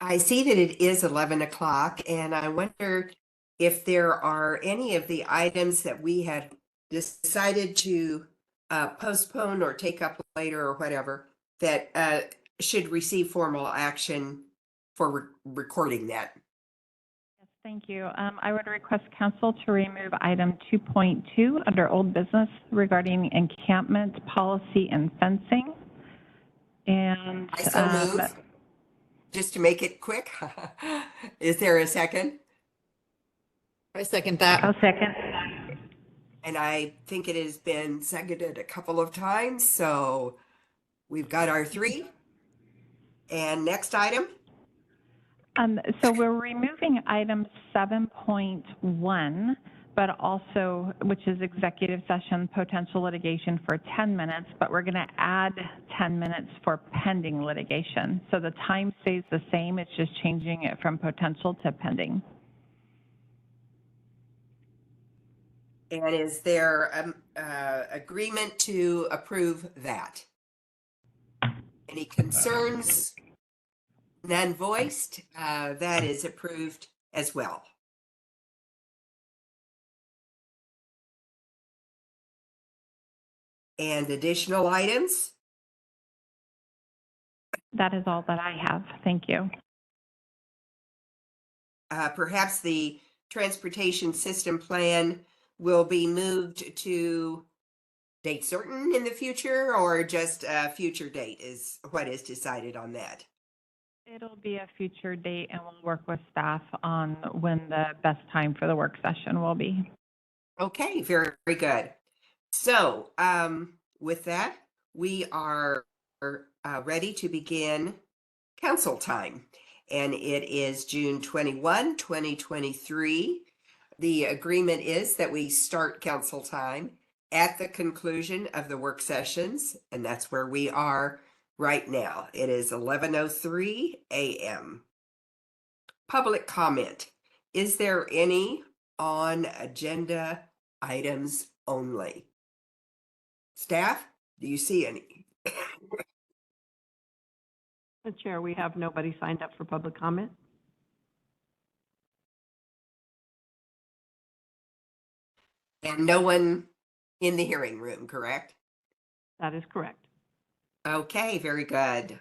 I see that it is 11 o'clock, and I wonder if there are any of the items that we had decided to postpone or take up later or whatever that should receive formal action for recording that. Yes, thank you. I would request council to remove item 2.2 under old business regarding encampment policy and fencing. And I so move, just to make it quick. Is there a second? I second that. I'll second. And I think it has been seconded a couple of times, so we've got our three. And next item? So we're removing item 7.1, but also, which is executive session potential litigation for 10 minutes, but we're going to add 10 minutes for pending litigation. So the time stays the same, it's just changing it from potential to pending. And is there agreement to approve that? Any concerns? None voiced. That is approved as well. And additional items? That is all that I have. Thank you. Perhaps the transportation system plan will be moved to date certain in the future, or just a future date is what is decided on that? It'll be a future date, and we'll work with staff on when the best time for the work session will be. Okay, very, very good. So with that, we are ready to begin council time. And it is June 21, 2023. The agreement is that we start council time at the conclusion of the work sessions, and that's where we are right now. It is 11:03 a.m. Public comment. Is there any on agenda items only? Staff, do you see any? The Chair, we have nobody signed up for public comment. And no one in the hearing room, correct? That is correct. Okay, very good.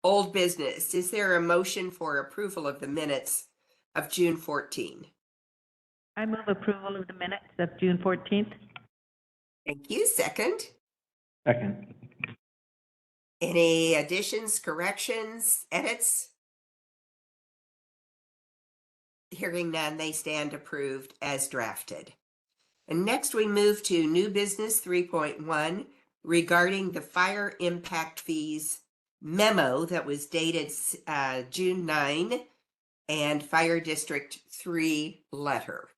Old business. Is there a motion for approval of the minutes of June 14? I move approval of the minutes of June 14th. Thank you. Second. Second. Any additions, corrections, edits? Hearing none, they stand approved as drafted. And next we move to new business 3.1 regarding the fire impact fees memo that was dated June 9 and Fire District 3 letter.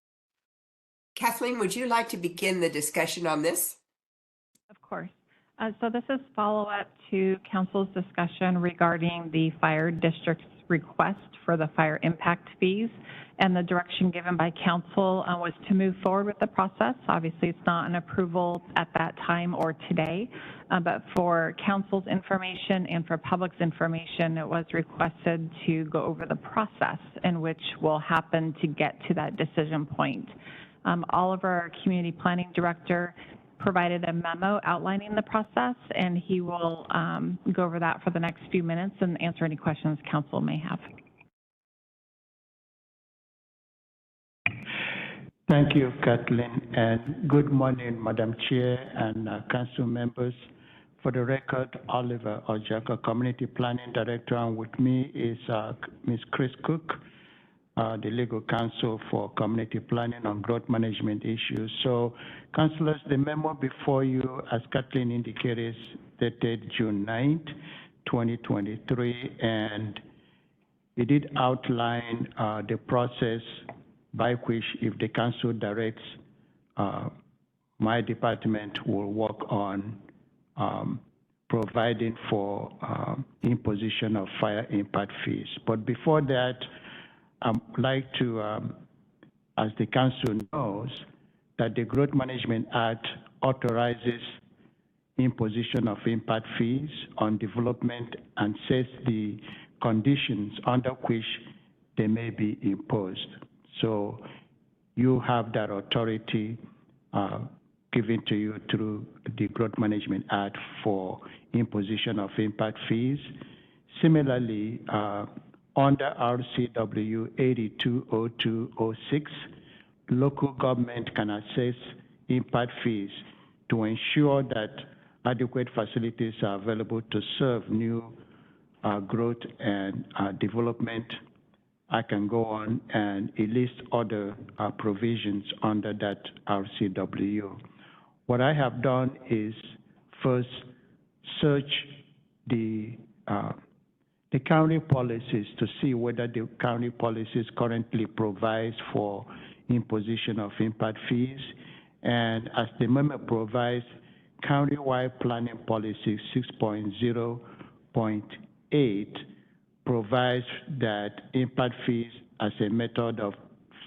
Kathleen, would you like to begin the discussion on this? Of course. So this is follow-up to council's discussion regarding the fire district's request for the fire impact fees, and the direction given by council was to move forward with the process. Obviously, it's not an approval at that time or today, but for council's information and for public's information, it was requested to go over the process in which will happen to get to that decision point. Oliver, our community planning director, provided a memo outlining the process, and he will go over that for the next few minutes and answer any questions council may have. Thank you, Kathleen, and good morning, Madam Chair and council members. For the record, Oliver Ojaka, Community Planning Director, and with me is Ms. Chris Cook, the legal counsel for community planning on growth management issues. So, councillors, the memo before you, as Kathleen indicated, is dated June 9th, 2023, and it did outline the process by which, if the council directs, my department will work on providing for imposition of fire impact fees. But before that, I'd like to, as the council knows, that the Growth Management Act authorizes imposition of impact fees on development and sets the conditions under which they may be imposed. So you have that authority given to you through the Growth Management Act for imposition of impact fees. Similarly, under RCW 820206, local government can assess impact fees to ensure that adequate facilities are available to serve new growth and development. I can go on and list other provisions under that RCW. What I have done is first search the county policies to see whether the county policies currently provides for imposition of impact fees. And as the memo provides, countywide planning policy 6.0.8 provides that impact fees as a method of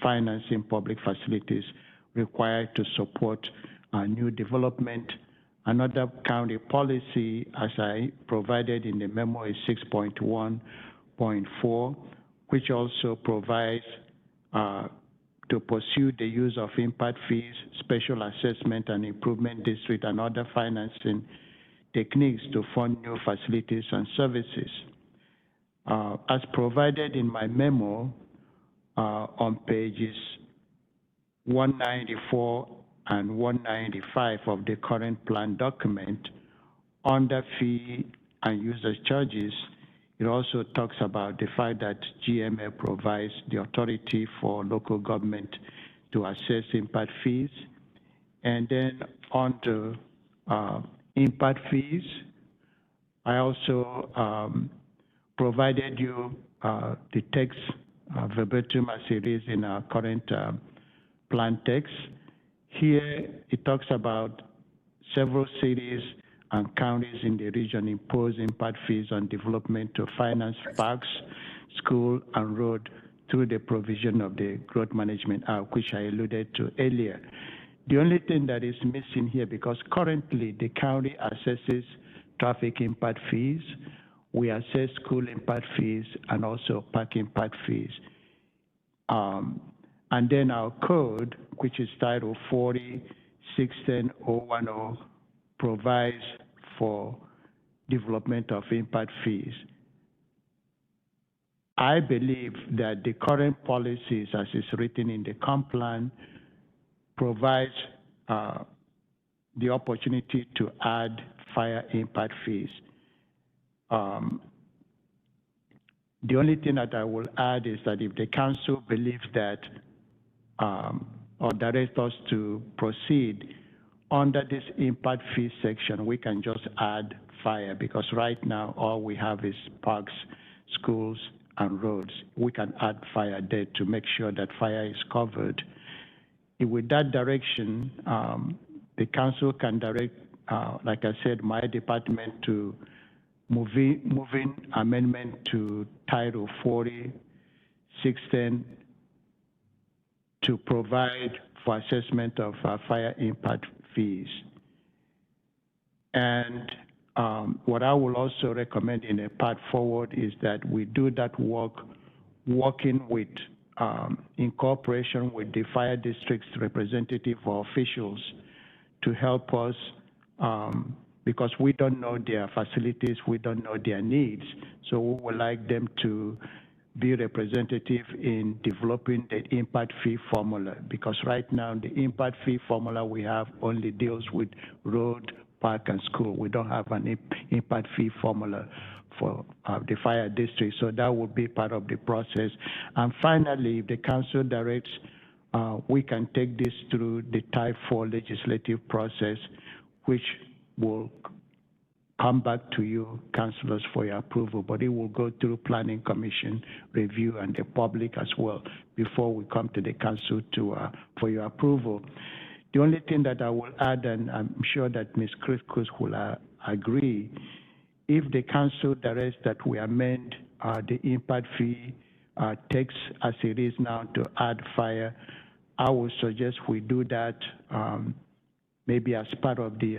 financing public facilities required to support new development. Another county policy, as I provided in the memo, is 6.1.4, which also provides to pursue the use of impact fees, special assessment and improvement district, and other financing techniques to fund new facilities and services. As provided in my memo on pages 194 and 195 of the current plan document, under fee and usage charges, it also talks about the fact that GMA provides the authority for local government to assess impact fees. And then on to impact fees, I also provided you the text verbatim as it is in our current plan text. Here, it talks about several cities and counties in the region impose impact fees on development to finance parks, school, and road through the provision of the Growth Management Act, which I alluded to earlier. The only thing that is missing here, because currently the county assesses traffic impact fees, we assess school impact fees, and also park impact fees. And then our code, which is Title 40, 610.010, provides for development of impact fees. I believe that the current policies, as is written in the comp plan, provides the opportunity to add fire impact fees. The only thing that I will add is that if the council believes that or directs us to proceed under this impact fee section, we can just add fire, because right now all we have is parks, schools, and roads. We can add fire there to make sure that fire is covered. With that direction, the council can direct, like I said, my department to moving amendment to Title 40, 610, to provide for assessment of fire impact fees. And what I will also recommend in a path forward is that we do that work working with, in cooperation with the fire district's representative or officials to help us, because we don't know their facilities, we don't know their needs. So we would like them to be representative in developing the impact fee formula, because right now the impact fee formula we have only deals with road, park, and school. We don't have an impact fee formula for the fire district, so that will be part of the process. And finally, if the council directs, we can take this through the Type 4 legislative process, which will come back to you, councilors, for your approval, but it will go through Planning Commission review and the public as well before we come to the council to for your approval. The only thing that I will add, and I'm sure that Ms. Christkus will agree, if the council directs that we amend the impact fee text as it is now to add fire, I would suggest we do that maybe as part of the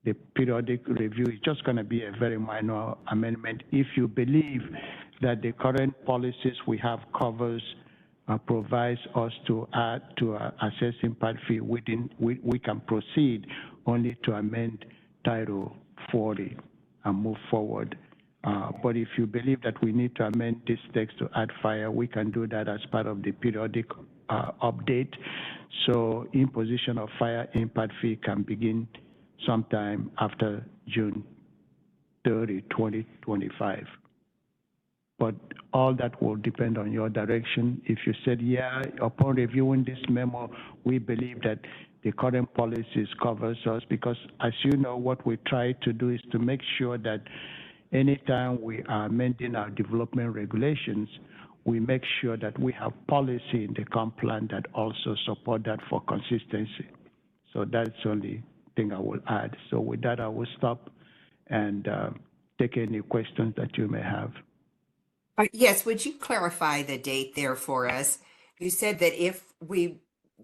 the periodic review is just going to be a very minor amendment. If you believe that the current policies we have covers provides us to add to assess impact fee, we can proceed only to amend Title 40 and move forward. But if you believe that we need to amend this text to add fire, we can do that as part of the periodic update. So imposition of fire impact fee can begin sometime after June 30, 2025. But all that will depend on your direction. If you said, yeah, upon reviewing this memo, we believe that the current policies covers us, because as you know, what we try to do is to make sure that anytime we are amending our development regulations, we make sure that we have policy in the comp plan that also support that for consistency. So that's the only thing I will add. So with that, I will stop and take any questions that you may have. Yes, would you clarify the date there for us? You said that if we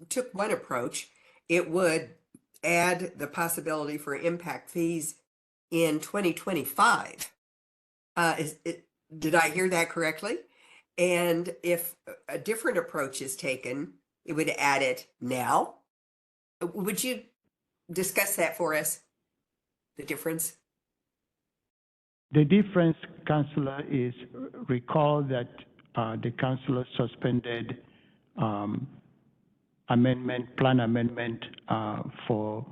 took one approach, it would add the possibility for impact fees in 2025. Did I hear that correctly? And if a different approach is taken, it would add it now. Would you discuss that for us, the difference? The difference, Councillor, is recall that the Councillor suspended plan amendment for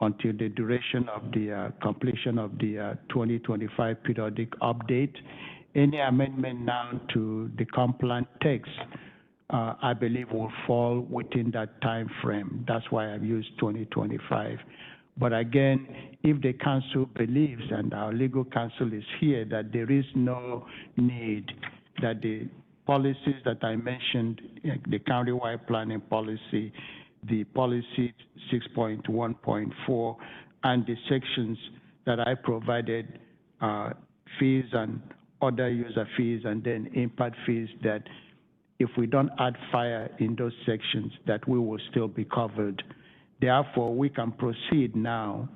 until the duration of the completion of the 2025 periodic update. Any amendment now to the comp plan text, I believe, will fall within that time frame. That's why I've used 2025. But again, if the council believes, and our legal counsel is here, that there is no need, that the policies that I mentioned, the countywide planning policy, the policy 6.1.4, and the sections that I provided, fees and other user fees, and then impact fees, that if we don't add fire in those sections, that we will still be covered. Therefore, we can proceed now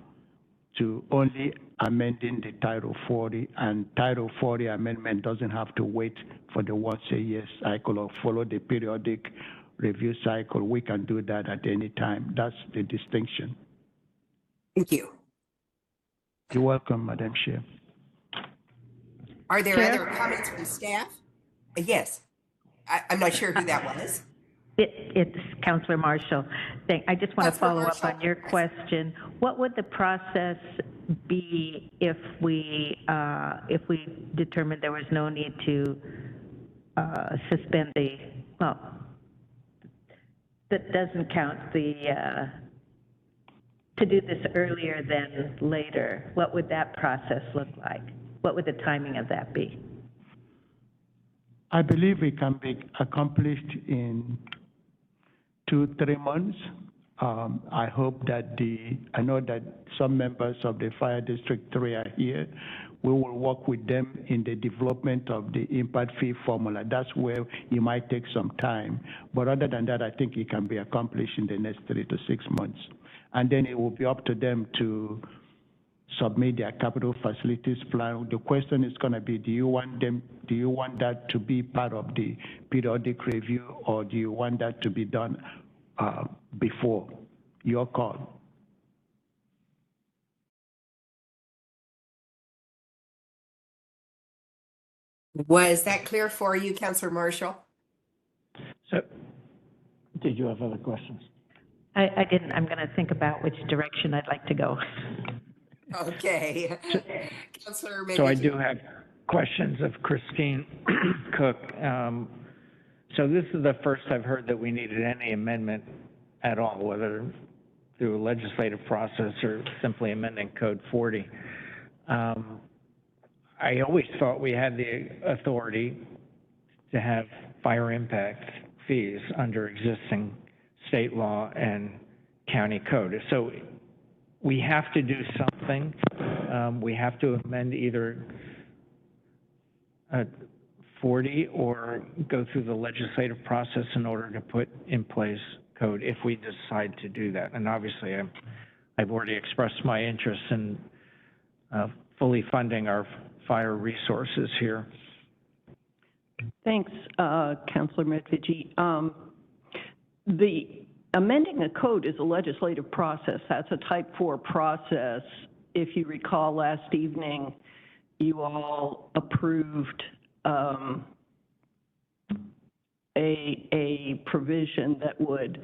to only amending the Title 40, and Title 40 amendment doesn't have to wait for the once-a-year cycle or follow the periodic review cycle. We can do that at any time. That's the distinction. Thank you. You're welcome, Madam Chair. Are there Chair? other comments from staff? Yes. I'm not sure who that was. It's Councillor Marshall. I just want to Councillor follow up Marshall. on your question. What would the process be if we determined there was no need to suspend the, well, that doesn't count the, to do this earlier than later? What would that process look like? What would the timing of that be? I believe it can be accomplished in 2-3 months. I hope that I know that some members of the Fire District 3 are here. We will work with them in the development of the impact fee formula. That's where it might take some time. But other than that, I think it can be accomplished in the next 3 to 6 months. And then it will be up to them to submit their capital facilities plan. The question is going to be, do you want that to be part of the periodic review, or do you want that to be done before? Your call. Was that clear for you, Councillor Marshall? So, did you have other questions? I didn't. I'm going to think about which direction I'd like to go. Okay. Councillor, maybe. So I do have questions of Christine Cook. So this is the first I've heard that we needed any amendment at all, whether through a legislative process or simply amending Code 40. I always thought we had the authority to have fire impact fees under existing state law and county code. So we have to do something. We have to amend either 40 or go through the legislative process in order to put in place code if we decide to do that. And obviously, I've already expressed my interest in fully funding our fire resources here. Thanks, Councilor Medvigi. The amending a code is a legislative process. That's a type 4 process. If you recall last evening, you all approved a provision that would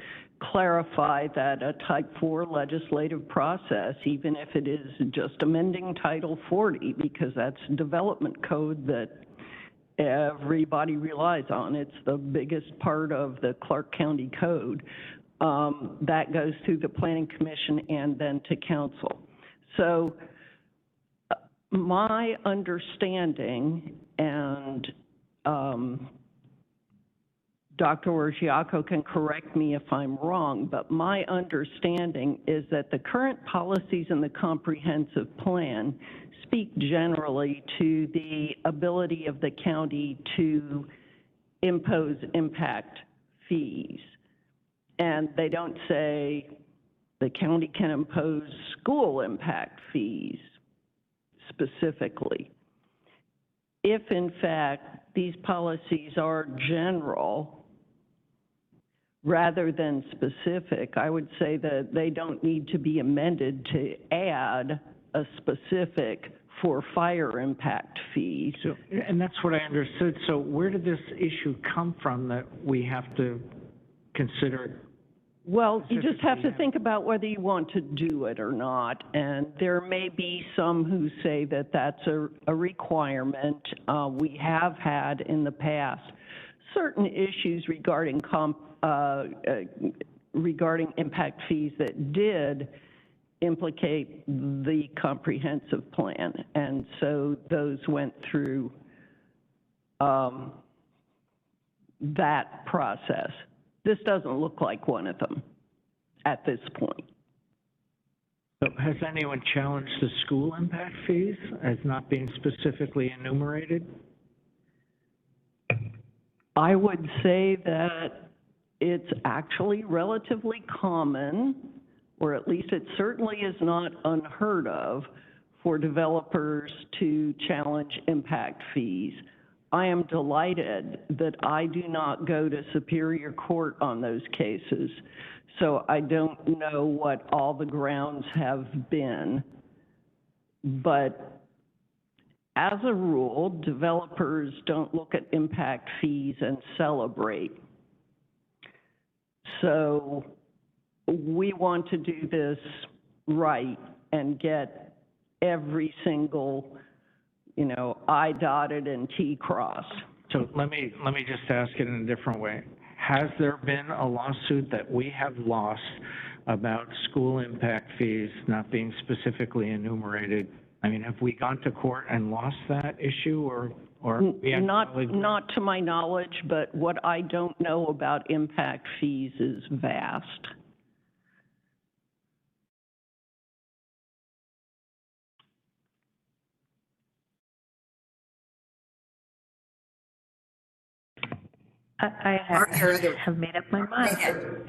clarify that a type 4 legislative process, even if it is just amending Title 40, because that's development code that everybody relies on. It's the biggest part of the Clark County Code. That goes through the Planning Commission and then to council. So my understanding, and Dr. Orgiaco can correct me if I'm wrong, but my understanding is that the current policies in the comprehensive plan speak generally to the ability of the county to impose impact fees. And they don't say the county can impose school impact fees specifically. If in fact these policies are general rather than specific, I would say that they don't need to be amended to add a specific for fire impact fees. So, and that's what I understood. So where did this issue come from that we have to consider? Well, you just have to think about whether you want to do it or not. And there may be some who say that that's a requirement. We have had in the past certain issues regarding regarding impact fees that did implicate the comprehensive plan. And so those went through that process. This doesn't look like one of them at this point. So has anyone challenged the school impact fees as not being specifically enumerated? I would say that it's actually relatively common, or at least it certainly is not unheard of, for developers to challenge impact fees. I am delighted that I do not go to Superior Court on those cases, so I don't know what all the grounds have been. But as a rule, developers don't look at impact fees and celebrate. So we want to do this right and get every single, I dotted and T crossed. So let me just ask it in a different way. Has there been a lawsuit that we have lost about school impact fees not being specifically enumerated? I mean, have we gone to court and lost that issue, or we not to my knowledge, but what I don't know about impact fees is vast. I Are there other? have made up my Go mind. ahead.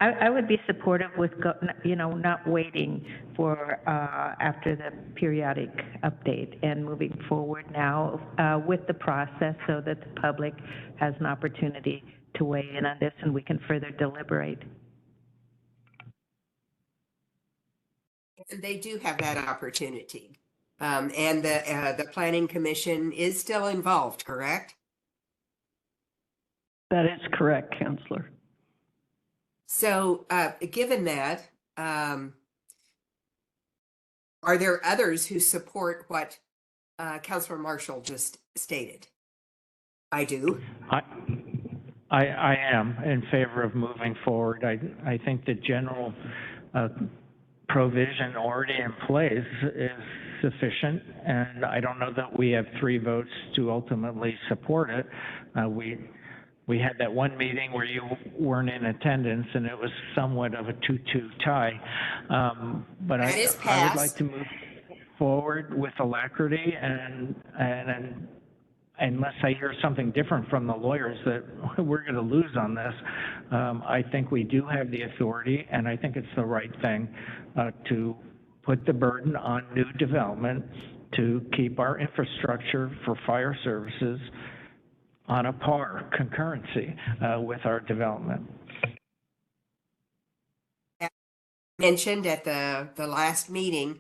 I would be supportive with, not waiting for after the periodic update and moving forward now with the process so that the public has an opportunity to weigh in on this and we can further deliberate. They do have that opportunity. And the Planning Commission is still involved, correct? That is correct, Counselor. So given that, are there others who support what Councilor Marshall just stated? I do. I am in favor of moving forward. I think the general provision already in place is sufficient, and I don't know that we have 3 votes to ultimately support it. We had that one meeting where you weren't in attendance, and it was somewhat of a 2-2 tie. But I would like to move forward with alacrity and unless I hear something different from the lawyers that we're going to lose on this, I think we do have the authority, and I think it's the right thing to put the burden on new development to keep our infrastructure for fire services on a par, concurrency with our development. Mentioned at the last meeting,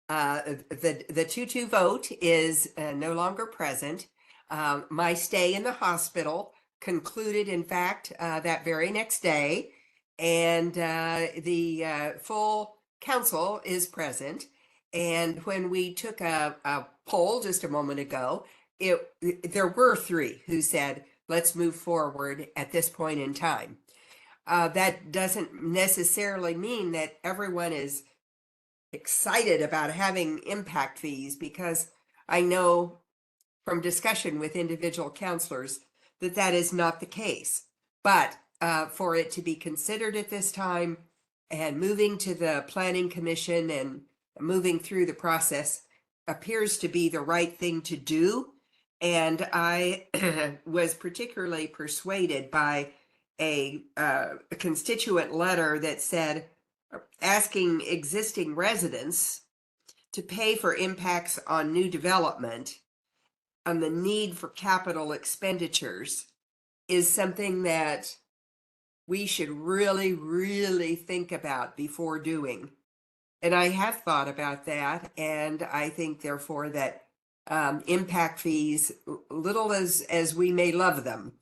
the 2-2 vote is no longer present. My stay in the hospital concluded, in fact, that very next day, and the full council is present. And when we took a poll just a moment ago, there were 3 who said, let's move forward at this point in time. That doesn't necessarily mean that everyone is excited about having impact fees, because I know from discussion with individual counselors that that is not the case. But for it to be considered at this time and moving to the Planning Commission and moving through the process appears to be the right thing to do. And I was particularly persuaded by a constituent letter that said, asking existing residents to pay for impacts on new development on the need for capital expenditures is something that we should really, really think about before doing. And I have thought about that, and I think therefore that impact fees, little as we may love them,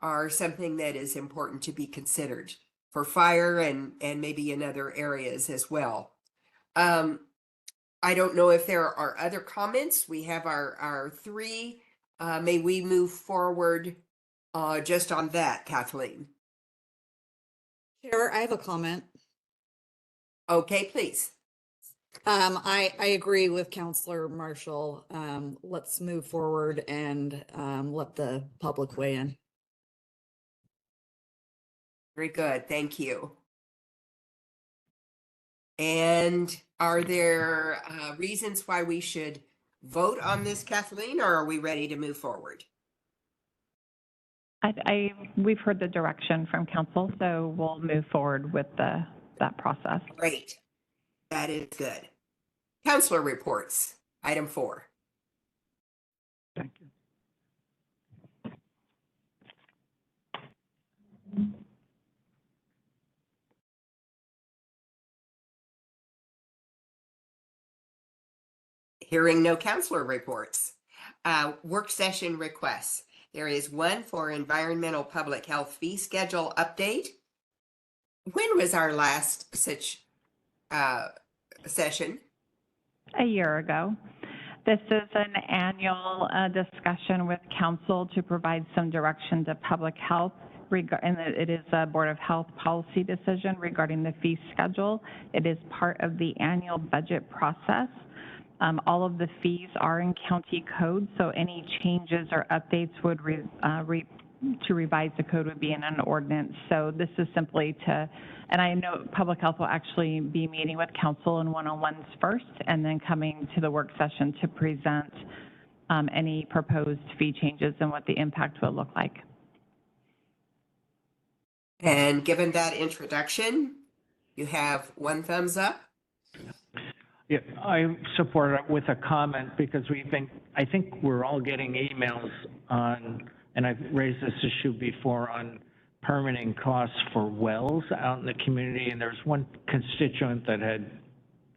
are something that is important to be considered for fire and maybe in other areas as well. I don't know if there are other comments. We have our 3. May we move forward just on that, Kathleen? Chair, I have a comment. Okay, please. I agree with Counselor Marshall. Let's move forward and let the public weigh in. Very good. Thank you. And are there reasons why we should vote on this, Kathleen, or are we ready to move forward? We've heard the direction from council, so we'll move forward with that process. Great. That is good. Counselor reports, item 4. Thank you. Hearing no counselor reports. Work session requests. There is one for environmental public health fee schedule update. When was our last such session? A year ago. This is an annual discussion with council to provide some direction to public health, and it is a Board of Health policy decision regarding the fee schedule. It is part of the annual budget process. All of the fees are in county code, so any changes or updates would to revise the code would be in an ordinance. So this is simply to, and I know public health will actually be meeting with council in one-on-ones first, and then coming to the work session to present any proposed fee changes and what the impact will look like. And given that introduction, you have one thumbs up. Yeah, I support it with a comment because I think we're all getting emails on, and I've raised this issue before, on permitting costs for wells out in the community. And there's one constituent that had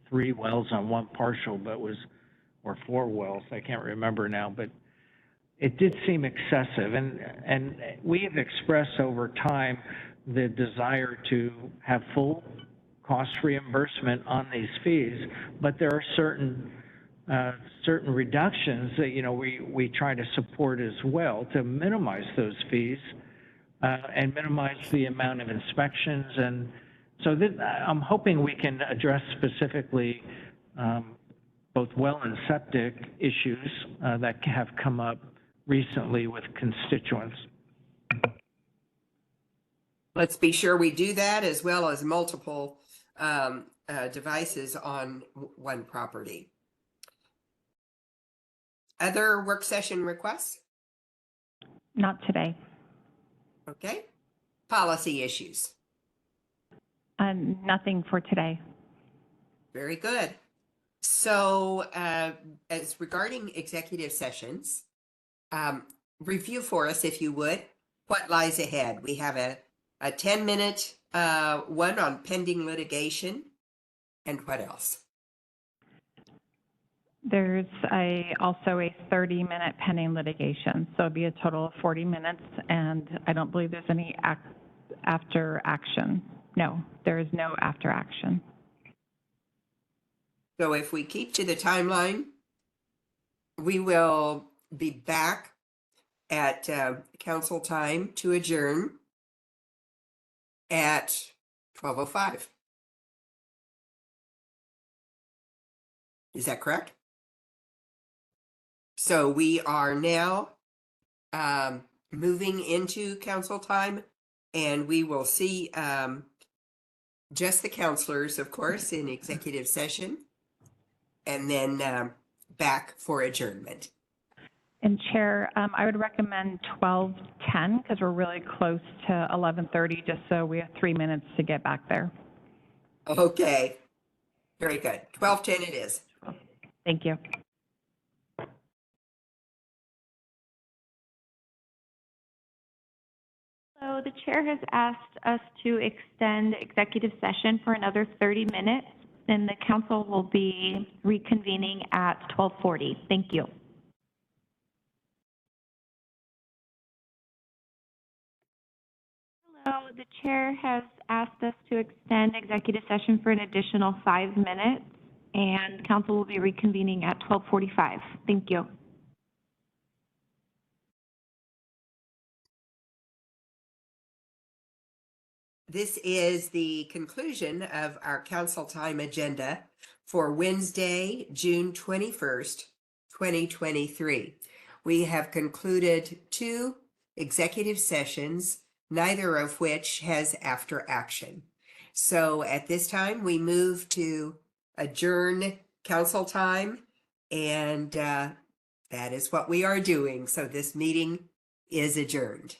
3 wells on one parcel, or 4 wells, I can't remember now, but it did seem excessive. And we have expressed over time the desire to have full cost reimbursement on these fees, but there are certain reductions that we try to support as well to minimize those fees and minimize the amount of inspections. And so I'm hoping we can address specifically both well and septic issues that have come up recently with constituents. Let's be sure we do that, as well as multiple devices on one property. Other work session requests? Not today. Okay. Policy issues. Nothing for today. Very good. So, as regarding executive sessions, review for us, if you would, what lies ahead. We have a 10-minute one on pending litigation. And what else? There's also a 30-minute pending litigation, so it'll be a total of 40 minutes, and I don't believe there's any after action. No, there is no after action. So if we keep to the timeline, we will be back at council time to adjourn at 12:05. Is that correct? So we are now moving into council time, and we will see just the counselors, of course, in executive session, and then back for adjournment. And Chair, I would recommend 12:10 because we're really close to 11:30, just so we have 3 minutes to get back there. Okay, very good. 12:10 it is. Thank you. So the chair has asked us to extend executive session for another 30 minutes, and the council will be reconvening at 12:40. Thank you. Hello, the chair has asked us to extend executive session for an additional 5 minutes, and council will be reconvening at 12:45. Thank you. This is the conclusion of our council time agenda for Wednesday, June 21st, 2023. We have concluded 2 executive sessions, neither of which has after action. So at this time, we move to adjourn council time, and that is what we are doing. So this meeting is adjourned.